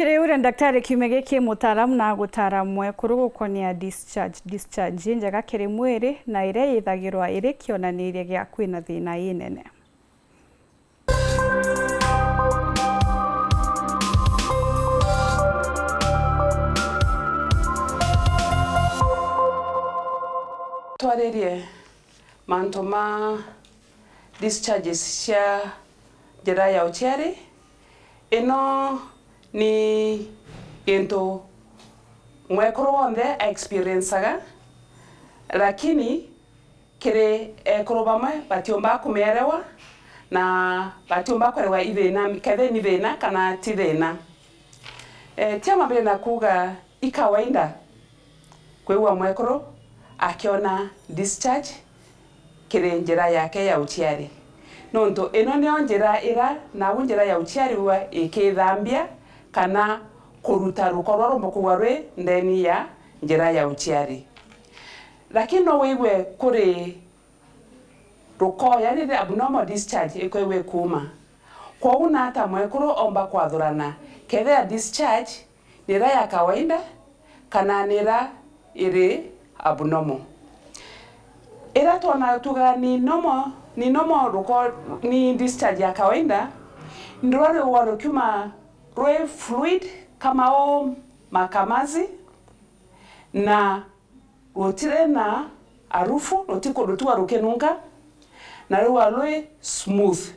Ure daktari kiumege ki mutaaramu na gutara mwekuru gukonia discharge njega kiri mwiri na ire ithagirwa iri kionanirie gia kwina thina inene. Twaririe manto ma discharges cia njira ya uciari ino ni gintu mwekuru wonthe experienceaga lakini kiri ekuru bamwe batiumba kumerewa na batiumba kwerewa ithina kethe ni thina kana ti thina tia mabire na kuga ikawaida kwewa mwekuru akiona discharge kiri njira yake ya uciari nonto ino nio njira ira na njira ya uciari wa ikithambia kana kuruta rukorwa rumukugwa rwi ndeni ya njira ya uciari lakini no wiwe kuri ruko yani abnormal discharge ikwewe kuma kwa una hata mwekuru omba kwathurana kethe ya discharge nira ya kawaida kana nira iri abnormal ira tona tuga ni normal ruko ni discharge ya kawaida ndware waro kuma rwe fluid kama o makamazi na rotire na arufu rotiko rotua rukenunga na rwe smooth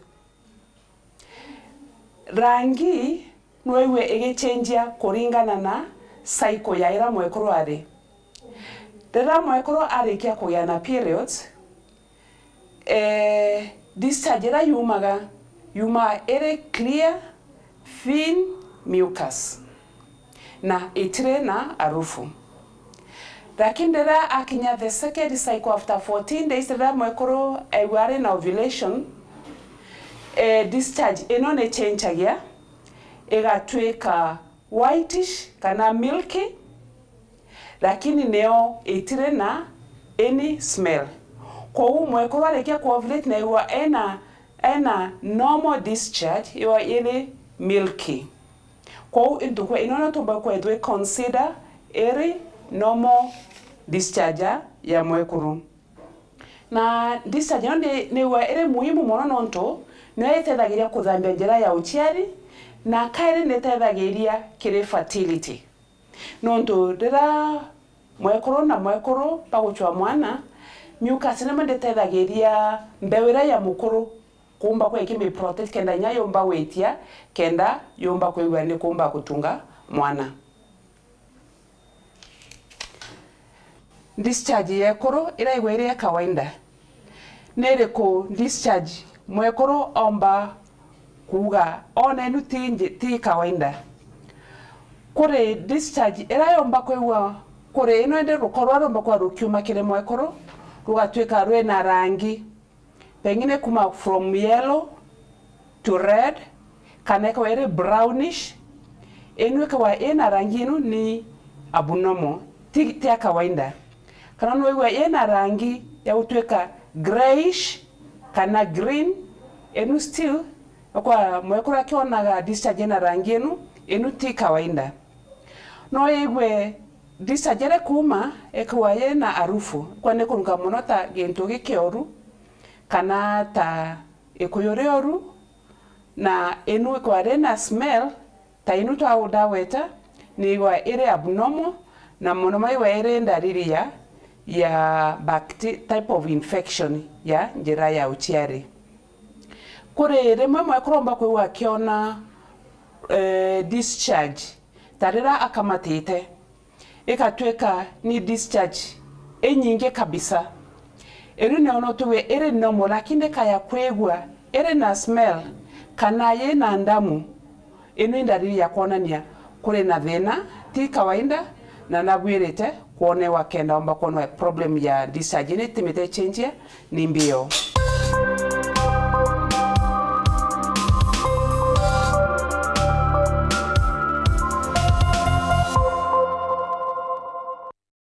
rangi noiwe igechenjia kuringana na cycle ya ira mwekuru ari rira mwekuru arikia kugia na periods discharge ira yuma ere clear thin mucus na itire na arufu lakini rira akinya the second cycle after 14 days rira mwekuru wari na ovulation discharge ino ne changeagia igatwika whitish kana milky lakini neo itire na any smell kwa mwekuru arikia ku ovulate na iwa ena normal discharge iwa ile milky kwa indukwa inona tumba kwa edwe consider eri normal discharge ya mwekuru na discharge ni wa ere muhimu muno nonto no etethagiria kuthambia njira ya uciari na kairi netethagiria kiri fertility nonto rira mwekuru paguchwa mwana mucus ne mandetethagiria mbewira ya mukuru kumba kwa ikimi protect kenda nya yomba wetia kenda yomba kwewa ni kumba kutunga mwana discharge yekuru ira igwere ya kawaida nere ko discharge mwekuru omba kuga ona inu ti kawaida kore discharge ira yomba kwewa kore ino ende rukorwa romba kwa rukiuma kire mwekuru rugatwika rwe na rangi pengine kuma from yellow to red kana kwa ere brownish enwe kwa ena rangi inu ni abnormal ti kawaida kana no ena rangi ya utweka grayish kana green enu still kwa mwekuru akiona discharge na rangi enu ti kawaida no yegwe discharge kuma ekwa yena arufu kwa ne kurunga monota gento gikioru kana ta ekoyoreoru na enu kwa rena smell ta inu to awudaweta ni wa ere abnormal na monoma wa ere ndariri ya type of infection ya njira ya uciari kure remwe mwakuromba kwe wakiona discharge tarira akamatite ikatweka ni discharge enyinge kabisa eru ne ono tuwe ere normal lakini kaya kwegwa ere na smell kana ye na ndamu enu ndariri ya kuonania kure na thina ti kawaida na nagwirite kuone wakenda omba kuona problem ya discharge ni timete change ni mbio.